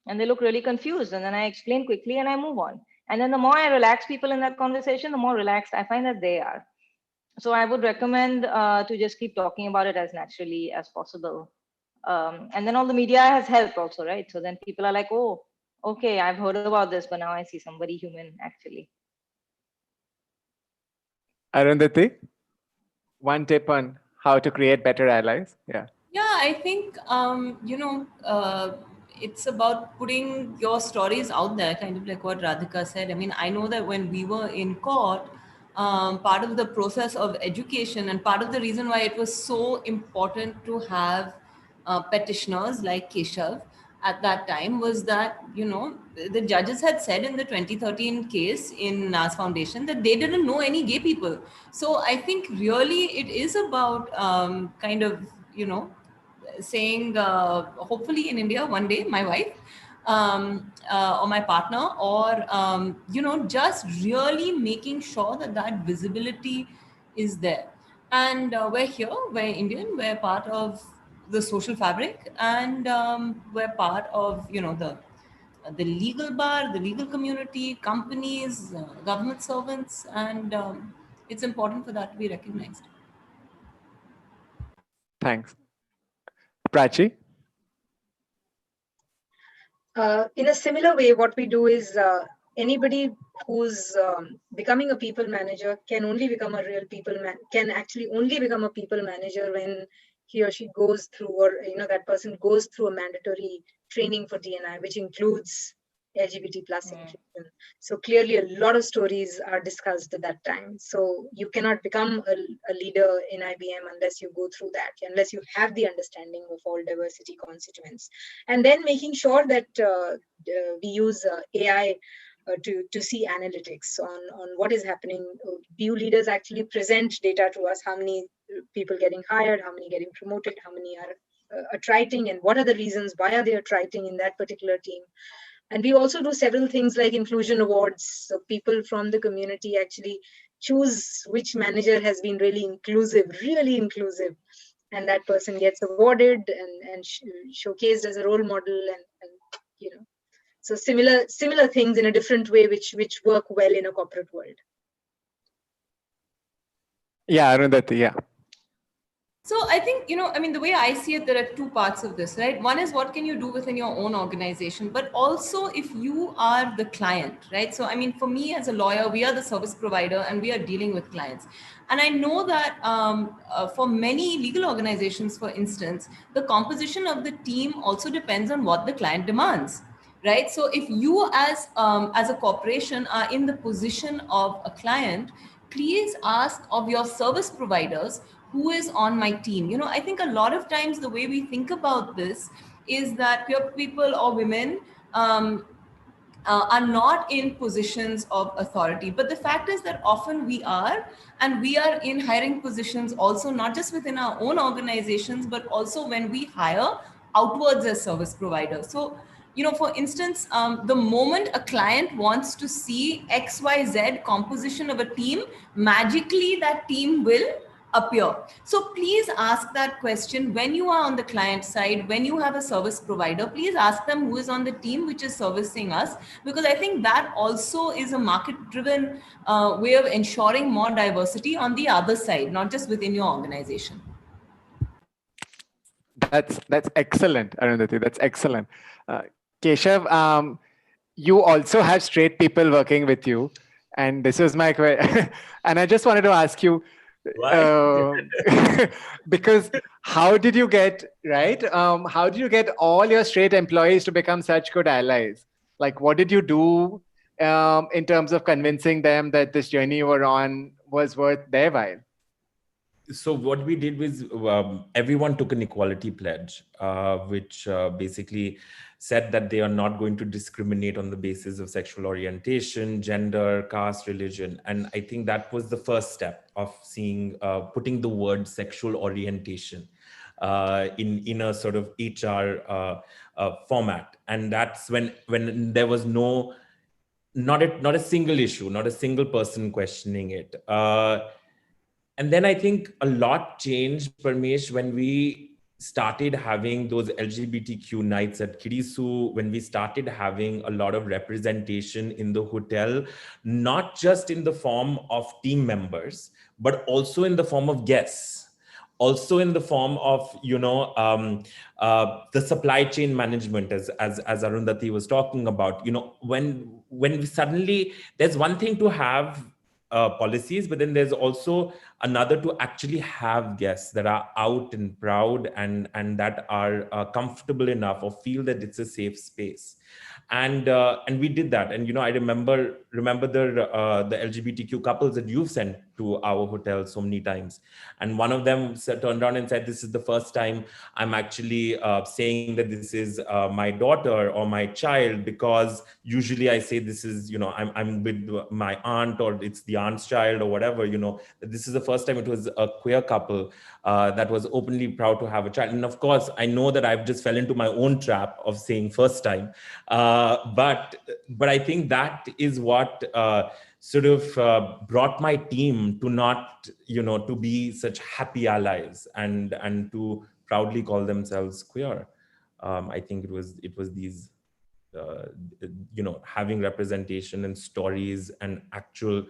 and they look really confused. And then I explain quickly and I move on. And then the more I relax people in that conversation, the more relaxed I find that they are. So I would recommend to just keep talking about it as naturally as possible. And then all the media has helped also, right? So then people are like, oh, okay, I've heard about this, but now I see somebody human actually. Arundhati, one tip on how to create better allies? Yeah, I think, it's about putting your stories out there, kind of like what Radhika said. I mean, I know that when we were in court, part of the process of education and part of the reason why it was so important to have petitioners like Keshav at that time was that, the judges had said in the 2013 case in Nas Foundation that they didn't know any gay people. So I think really it is about kind of, saying, hopefully in India one day, my wife or my partner, or, just really making sure that visibility is there. And we're here, we're Indian, we're part of the social fabric, and we're part of, the legal bar, the legal community, companies, government servants, and it's important for that to be recognized. thanks. Prachi? In a similar way, what we do is anybody who's becoming a people manager can only become a real can actually only become a people manager when he or she goes through, or that person goes through a mandatory training for D&I, which includes LGBT plus inclusion. So clearly a lot of stories are discussed at that time. So you cannot become a leader in IBM unless you go through that, unless you have the understanding of all diversity constituents. And then making sure that we use AI to see analytics on what is happening. BU leaders actually present data to us, how many people getting hired, how many getting promoted, how many are attriting and what are the reasons, why are they attriting in that particular team. And we also do several things like inclusion awards. So people from the community actually choose which manager has been really inclusive. And that person gets awarded and showcased as a role model and you know, so similar things in a different way, which work well in a corporate world. Yeah, Arundhati, yeah. So I think, the way I see it, there are two parts of this, right? One is what can you do within your own organization, but also if you are the client, right? So, for me as a lawyer, we are the service provider and we are dealing with clients. And I know that for many legal organizations, for instance, the composition of the team also depends on what the client demands. Right. So if you as a corporation are in the position of a client, please ask of your service providers who is on my team. I think a lot of times the way we think about this is that queer people or women are not in positions of authority. But the fact is that often we are, and we are in hiring positions also, not just within our own organizations, but also when we hire outwards as service providers. So, for instance, the moment a client wants to see XYZ composition of a team, magically that team will appear. So please ask that question when you are on the client side, when you have a service provider, please ask them who is on the team which is servicing us, because I think that also is a market driven way of ensuring more diversity on the other side, not just within your organization. That's excellent, Arundhati. That's excellent. Keshav, you also have straight people working with you, and this is my question. And I just wanted to ask you, because how did you get how did you get all your straight employees to become such good allies? Like, what did you do in terms of convincing them that this journey you were on was worth their while? So what we did was everyone took an equality pledge, which basically said that they are not going to discriminate on the basis of sexual orientation, gender, caste, religion. And I think that was the first step of seeing, putting the word sexual orientation in a sort of HR format. And that's when there was not a single issue, not a single person questioning it. And then I think a lot changed, Parmesh, when we started having those LGBTQ nights at Kirisu, when we started having a lot of representation in the hotel, not just in the form of team members, but also in the form of guests, also in the form of, the supply chain management, as Arundhati was talking about. When we suddenly, there's one thing to have policies, but then there's also another to actually have guests that are out and proud and that are comfortable enough or feel that it's a safe space. And we did that. And I remember the LGBTQ couples that you've sent to our hotel so many times, and one of them turned around and said, "This is the first time I'm actually saying that this is my daughter or my child, because usually I say this is, I'm with my aunt, or it's the aunt's child, or whatever. This is the first time it was a queer couple that was openly proud to have a child." And of course, I know that I've just fell into my own trap of saying first time. But I think that is what sort of brought my team to not, to be such happy allies and to proudly call themselves queer. I think it was these, having representation and stories and actual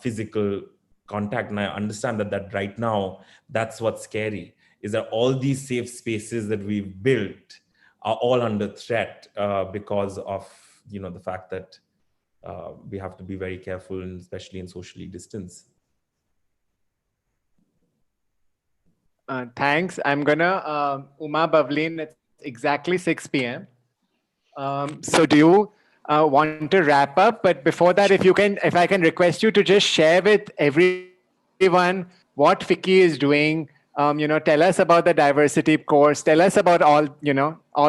physical contact. And I understand that right now, that's what's scary, is that all these safe spaces that we've built are all under threat because of, the fact that we have to be very careful, and especially in socially distance. Thanks. I'm gonna, Uma, Bavleen, it's exactly 6 p.m. So do you want to wrap up? But before that, if I can request you to just share with everyone what FICCI is doing. Tell us about the diversity course. Tell us about all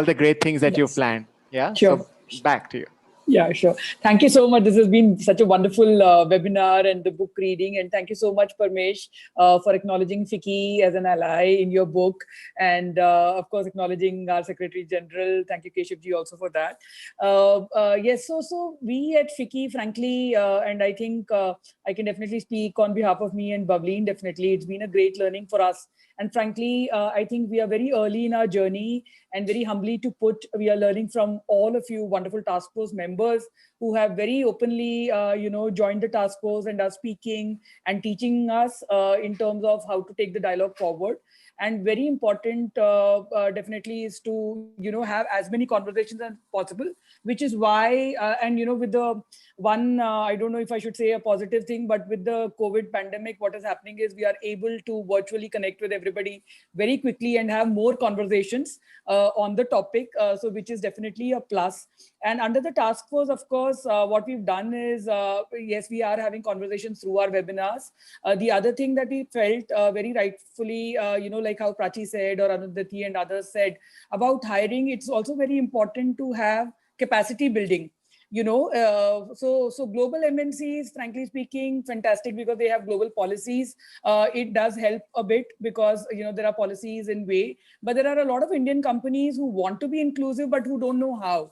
the great things that you've planned. Yeah. Sure. So back to you. Yeah, sure. Thank you so much. This has been such a wonderful webinar and the book reading. And thank you so much, Parmesh, for acknowledging FICCI as an ally in your book. And of course, acknowledging our Secretary General. Thank you, Keshav ji, also for that. Yes, so we at FICCI, frankly, and I think I can definitely speak on behalf of me and Bavleen, definitely. It's been a great learning for us. And frankly, I think we are very early in our journey, and very humbly to put, we are learning from all of you wonderful task force members who have very openly, joined the task force and are speaking and teaching us in terms of how to take the dialogue forward. And very important, definitely, is to have as many conversations as possible, which is why, and with the one, I don't know if I should say a positive thing, but with the COVID pandemic, what is happening is we are able to virtually connect with everybody very quickly and have more conversations on the topic, so which is definitely a plus. And under the task force, of course, what we've done is, yes, we are having conversations through our webinars. The other thing that we felt very rightfully, like how Prachi said or Anandati and others said about hiring, it's also very important to have capacity building. So global MNCs, frankly speaking, fantastic because they have global policies. It does help a bit because there are policies in way, but there are a lot of Indian companies who want to be inclusive but who don't know how.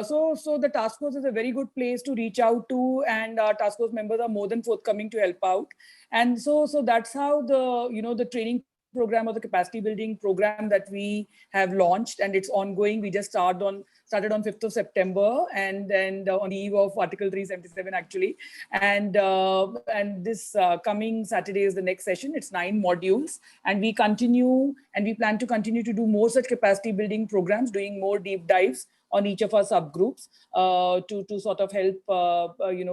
So the task force is a very good place to reach out to, and our task force members are more than forthcoming to help out. And so that's how the training program or the capacity building program that we have launched, and it's ongoing. We just started on 5th of September, and on the eve of Article 377 actually. And this coming Saturday is the next session. It's 9 modules, and we plan to continue to do more such capacity building programs, doing more deep dives on each of our subgroups to sort of help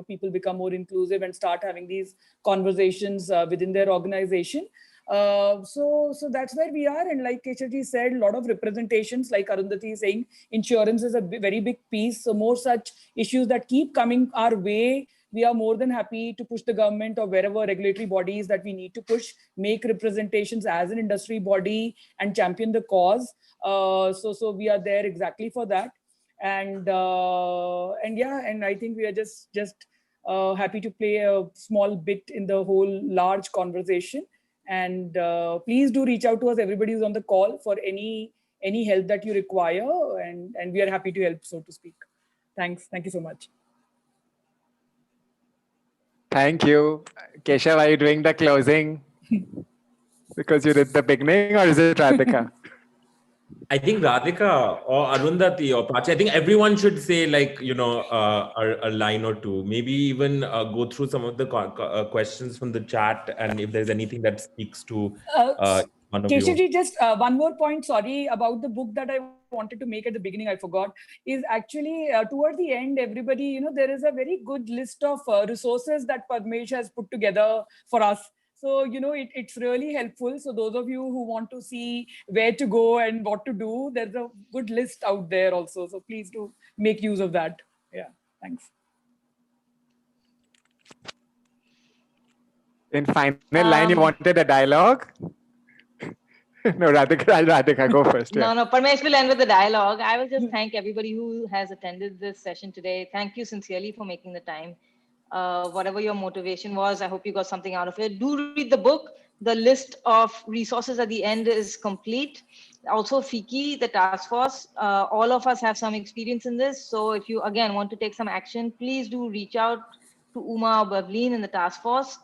people become more inclusive and start having these conversations within their organization. So that's where we are. And like Keshav said, a lot of representations, like Arundhati is saying, insurance is a very big piece. So more such issues that keep coming our way, we are more than happy to push the government or wherever regulatory bodies that we need to push, make representations as an industry body and champion the cause. So we are there exactly for that. And I think we are just happy to play a small bit in the whole large conversation. And please do reach out to us, everybody who's on the call, for any help that you require, and we are happy to help, so to speak. Thank you so much. Thank you. Keshav, are you doing the closing? Because you did the beginning, or is it Radhika? I think Radhika or Arundhati or Prachi, I think everyone should say a line or two, maybe even go through some of the questions from the chat, and if there's anything that speaks to one of you. Keshavji, just one more point, sorry, about the book that I wanted to make at the beginning, I forgot, is actually toward the end, everybody, there is a very good list of resources that Parmesh has put together for us. So, it's really helpful. So those of you who want to see where to go and what to do, there's a good list out there also. So please do make use of that. Yeah, thanks. In final line, you wanted a dialogue? No, Radhika, go first. Yeah. No, Parmesh will end with the dialogue. I will just thank everybody who has attended this session today. Thank you sincerely for making the time. Whatever your motivation was, I hope you got something out of it. Do read the book. The list of resources at the end is complete. Also, FICCI, the task force, all of us have some experience in this. So if you, again, want to take some action, please do reach out to Uma or Bavleen in the task force.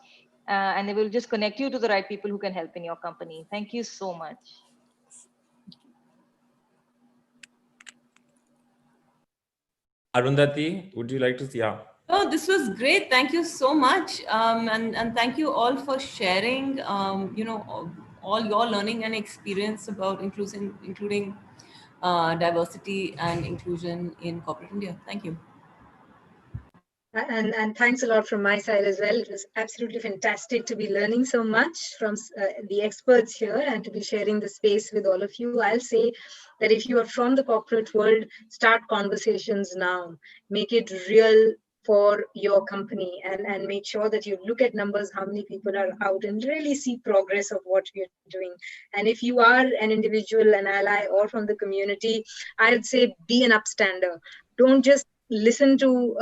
And they will just connect you to the right people who can help in your company. Thank you so much. Arundhati, would you like to see? Yeah. Oh, this was great. Thank you so much. And thank you all for sharing, all your learning and experience about including diversity and inclusion in corporate India. Thank you. And thanks a lot from my side as well. It was absolutely fantastic to be learning so much from the experts here and to be sharing the space with all of you. I'll say that if you are from the corporate world, start conversations now. Make it real for your company and make sure that you look at numbers, how many people are out, and really see progress of what you're doing. And if you are an individual, an ally, or from the community, I'd say be an upstander. Don't just listen to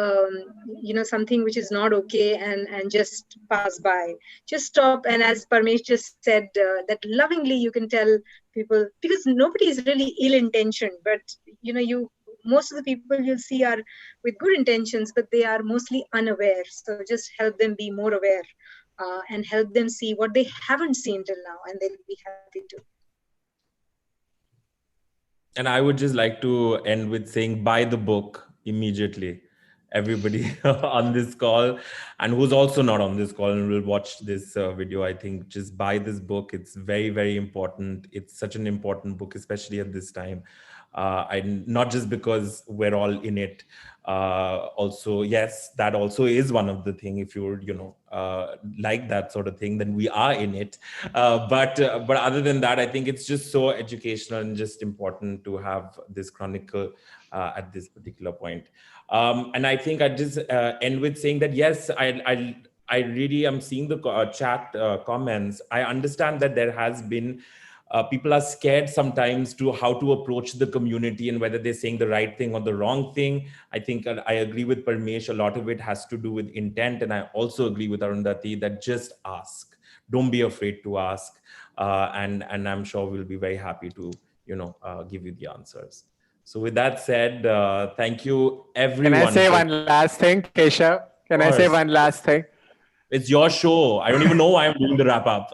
something which is not okay and just pass by. Just stop, and as Parmesh just said, that lovingly you can tell people, because nobody is really ill intentioned, but you most of the people you'll see are with good intentions, but they are mostly unaware. So just help them be more aware, and help them see what they haven't seen till now, and they'll be happy to. And I would just like to end with saying, buy the book immediately. Everybody on this call, and who's also not on this call and will watch this video, I think just buy this book. It's very, very important. It's such an important book, especially at this time. Not just because we're all in it. Also, yes, that also is one of the thing. If you're, like that sort of thing, then we are in it. But other than that, I think it's just so educational and just important to have this chronicle at this particular point. And I think I just end with saying that, yes, I really am seeing the chat comments. I understand that there has been people are scared sometimes to how to approach the community and whether they're saying the right thing or the wrong thing. I think I agree with Parmesh. A lot of it has to do with intent. And I also agree with Arundhati that just ask. Don't be afraid to ask. And I'm sure we'll be very happy to, give you the answers. So with that said, thank you everyone. Can I say one last thing, Keshav? Can I say one last thing? It's your show. I don't even know why I'm doing the wrap up.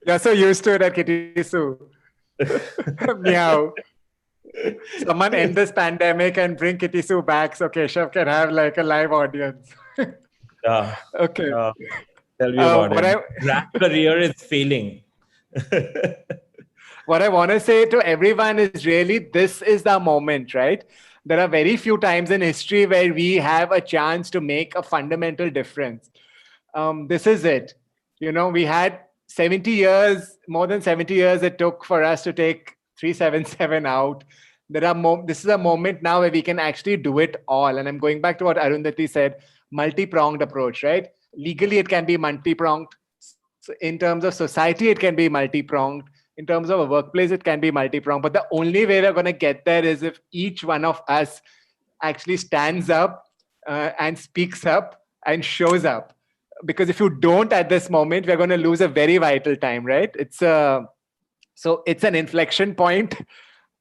You're so used to it at Kitty Sue. Meow. Someone end this pandemic and bring Kitty Sue back so Keshav can have like a live audience. Okay. Tell me about it. Drag career is failing. What I want to say to everyone is really, this is the moment, right? There are very few times in history where we have a chance to make a fundamental difference. This is it. We had 70 years, more than 70 years it took for us to take 377 out. This is a moment now where we can actually do it all. And I'm going back to what Arundhati said, multi-pronged approach, right? Legally, it can be multi-pronged. So in terms of society, it can be multi-pronged. In terms of a workplace, it can be multi-pronged. But the only way we're going to get there is if each one of us actually stands up and speaks up and shows up. Because if you don't at this moment, we're going to lose a very vital time, right? So it's an inflection point.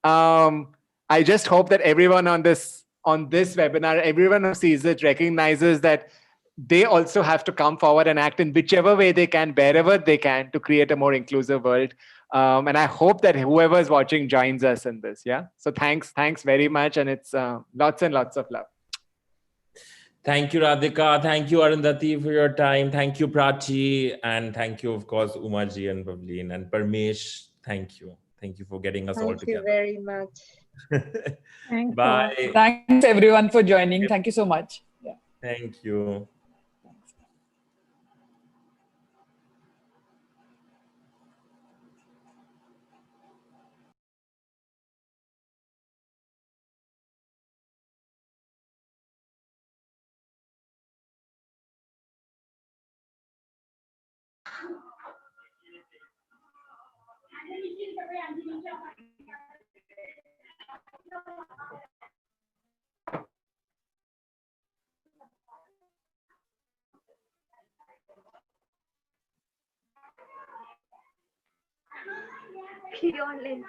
I just hope that everyone on this webinar, everyone who sees it recognizes that they also have to come forward and act in whichever way they can, wherever they can, to create a more inclusive world. And I hope that whoever is watching joins us in this. Yeah. So thanks very much. And it's lots and lots of love. Thank you, Radhika. Thank you, Arundhati, for your time. Thank you, Prachi. And thank you, of course, Umaji and Pavleen. And Parmesh, thank you. Thank you for getting us all together. Thank you very much. Thanks. Bye. Thanks, everyone, for joining. Thank you so much. Yeah. Thank you. Online